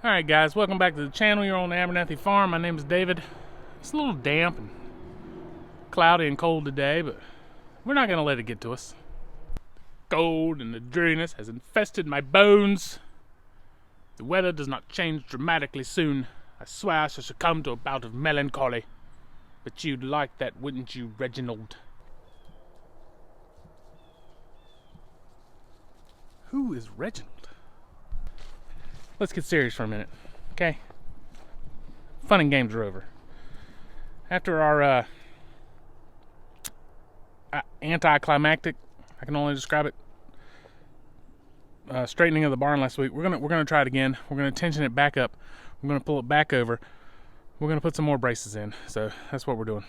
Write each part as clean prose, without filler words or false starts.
Alright guys, welcome back to the channel. You're on the Abernathy Farm. My name is David. It's a little damp and cloudy and cold today, but we're not going to let it get to us. Cold and the dreariness has infested my bones. The weather does not change dramatically soon. I swear I shall succumb to a bout of melancholy. But you'd like that, wouldn't you, Reginald? Who is Reginald? Let's get serious for a minute, okay? Fun and games are over. After our anticlimactic, I can only describe it, straightening of the barn last week, we're gonna try it again. We're gonna tension it back up. We're gonna pull it back over. We're gonna put some more braces in. So that's what we're doing.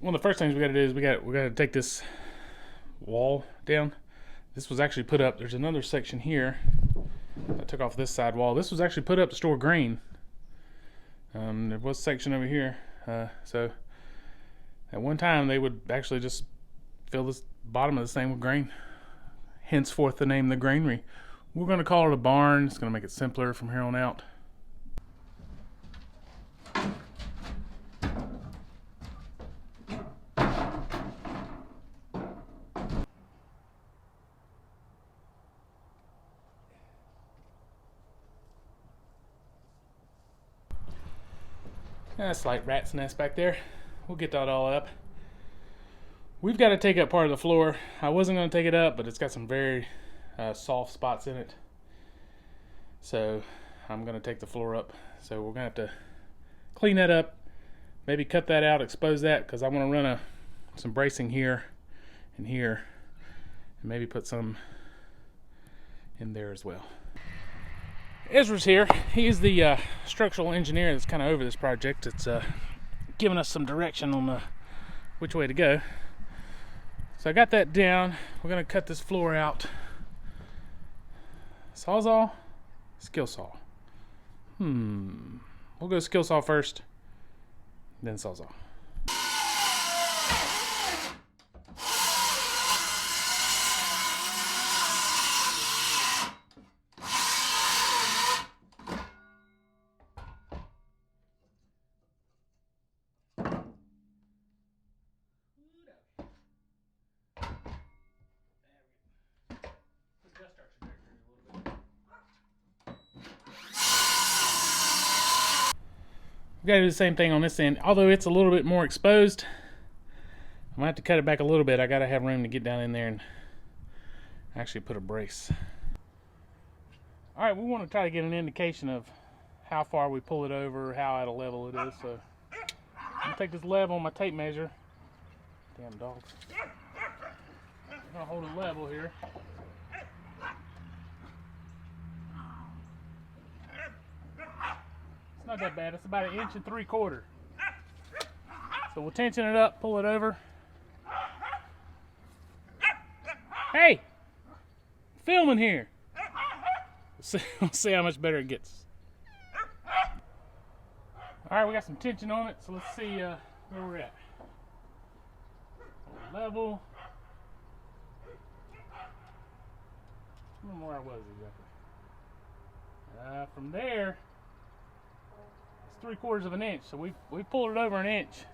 One of the first things we gotta do is we gotta take this wall down. This was actually put up. There's another section here. I took off this side wall. This was actually put up to store grain. There was a section over here. So at one time they would actually just fill this bottom of this thing with grain. Henceforth the name the granary. We're going to call it a barn. It's going to make it simpler from here on out. A slight rat's nest back there. We'll get that all up. We've got to take up part of the floor. I wasn't going to take it up, but it's got some very soft spots in it. So I'm going to take the floor up. So we're going to have to clean that up, maybe cut that out, expose that, because I want to run some bracing here and here, and maybe put some in there as well. Ezra's here. He's the structural engineer that's kind of over this project. It's giving us some direction on which way to go. So I got that down. We're going to cut this floor out. Sawzall? Skill saw. We'll go skill saw first, then sawzall. We gotta do the same thing on this end. Although it's a little bit more exposed, I'm gonna have to cut it back a little bit. I gotta have room to get down in there and actually put a brace. Alright, we want to try to get an indication of how far we pull it over, how at a level it is. So I'm gonna take this level on my tape measure. Damn dogs. I'm gonna hold it level here. It's not that bad. It's about 1 3/4 inches. So we'll tension it up, pull it over. Hey! Filming here. We'll see how much better it gets. Alright, we got some tension on it, so let's see where we're at. Level. I don't know where I was exactly. From there, 3/4 of an inch, so we pulled it over 1 inch.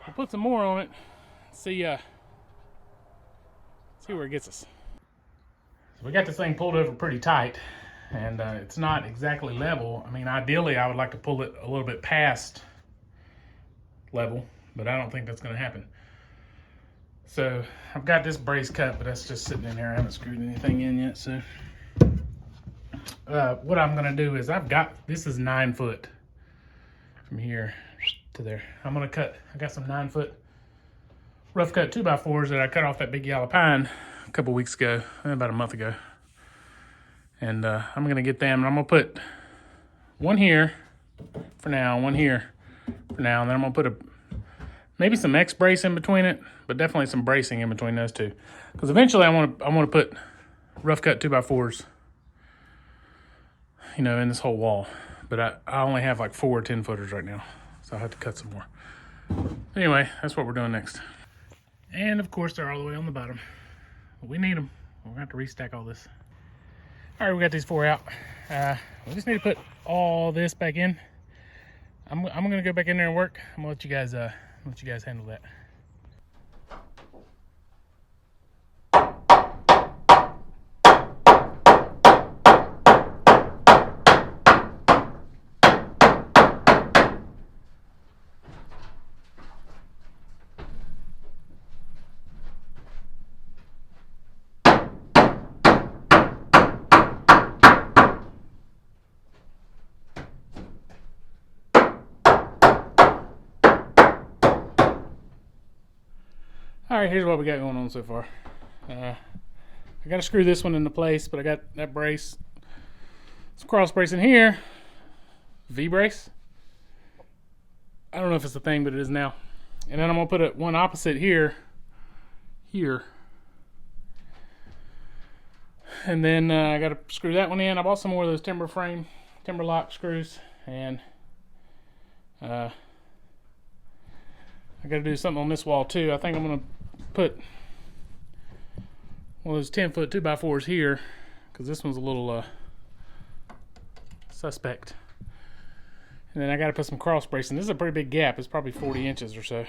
We'll put some more on it. See where it gets us. So we got this thing pulled over pretty tight, and it's not exactly level. I mean, ideally I would like to pull it a little bit past level, but I don't think that's going to happen. So I've got this brace cut, but that's just sitting in there. I haven't screwed anything in yet. So what I'm gonna do is this is 9 foot from here to there. I'm gonna I got some 9 foot rough cut 2x4s that I cut off that big yellow pine a couple weeks ago, about a month ago. And I'm gonna get them, and I'm gonna put one here for now, one here for now, and then I'm gonna put maybe some X brace in between it, but definitely some bracing in between those two. Because eventually I want to put rough cut 2x4s, you know, in this whole wall. But I only have like 4 10-footers right now, so I'll have to cut some more. Anyway, that's what we're doing next. And of course they're all the way on the bottom. But we need them. We're gonna have to restack all this. All right, we got these 4 out. We just need to put all this back in. I'm gonna go back in there and work. I'm gonna let you guys handle that. All right, here's what we got going on so far. I got to screw this one into place, but I got that brace, some cross brace in here, V-brace. I don't know if it's a thing, but it is now. And then I'm gonna put one opposite here, and then I got to screw that one in. I bought some more of those timber lock screws, and I got to do something on this wall too. I think I'm gonna put one of those 10-foot 2x4s here, because this one's a little suspect. And then I got to put some cross bracing. This is a pretty big gap. It's probably 40 inches or so.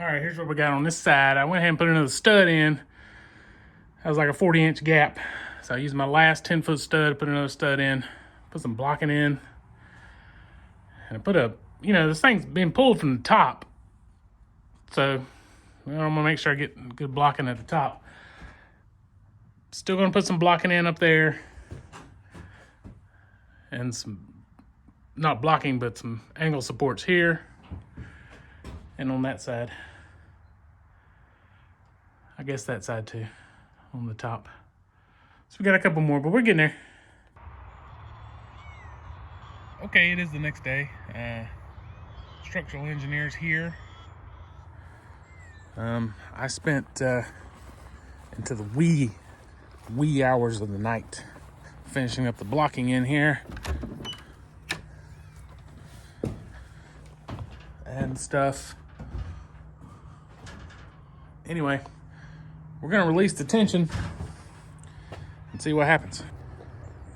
All right, here's what we got on this side. I went ahead and put another stud in. That was like a 40-inch gap. So I used my last 10-foot stud, put another stud in, put some blocking in. And I put this thing's being pulled from the top. So I'm gonna make sure I get good blocking at the top. Still gonna put some blocking in up there. And some, not blocking, but some angle supports here. And on that side. I guess that side too, on the top. So we got a couple more, but we're getting there. Okay, it is the next day. Structural engineers here. I spent into the wee hours of the night finishing up the blocking in here and stuff. Anyway, we're gonna release the tension and see what happens.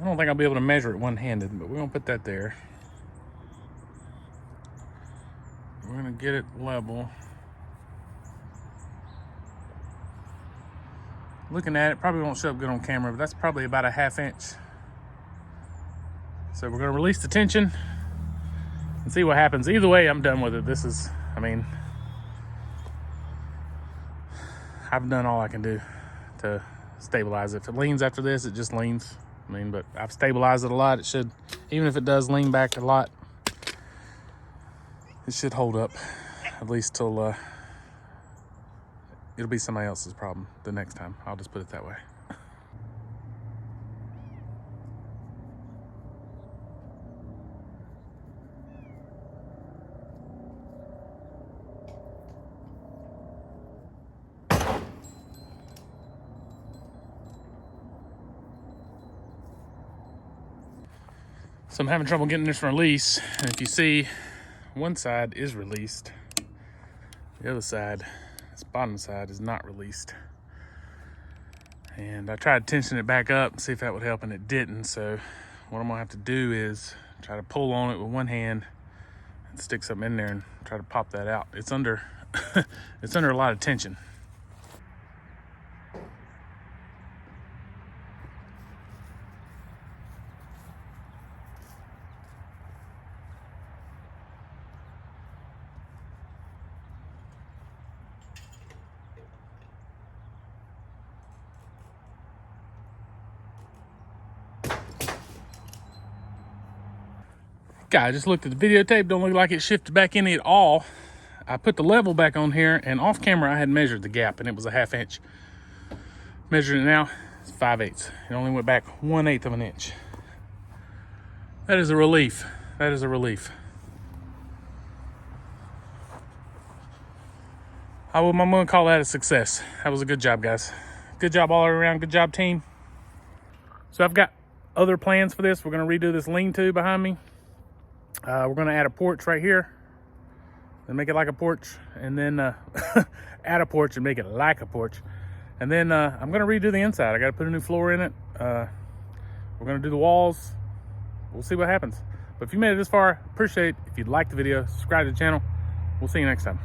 I don't think I'll be able to measure it one-handed, but we're gonna put that there. We're gonna get it level. Looking at it, probably won't show up good on camera, but that's probably about a 1/2 inch. So we're gonna release the tension and see what happens. Either way, I'm done with it. This is, I've done all I can do to stabilize it. If it leans after this, it just leans. But I've stabilized it a lot. It should, even if it does lean back a lot, it should hold up at least till it'll be somebody else's problem the next time. I'll just put it that way. So I'm having trouble getting this release. And if you see, one side is released. The other side, this bottom side, is not released. And I tried to tension it back up and see if that would help, and it didn't. So what I'm gonna have to do is try to pull on it with one hand and stick something in there and try to pop that out. It's under, it's under a lot of tension. I just looked at the videotape, don't look like it shifted back in at all. I put the level back on here, and off camera I had measured the gap, and it was a 1/2 inch. Measuring it now, it's 5/8. It only went back 1/8 of an inch. That is a relief. That is a relief. I'm gonna call that a success. That was a good job, guys. Good job all around. Good job, team. So I've got other plans for this. We're gonna redo this lean-to behind me. We're gonna add a porch right here and make it like a porch, and then add a porch and make it like a porch. And then I'm gonna redo the inside. I gotta put a new floor in it. We're gonna do the walls. We'll see what happens. But if you made it this far, appreciate it. If you'd like the video, subscribe to the channel. We'll see you next time.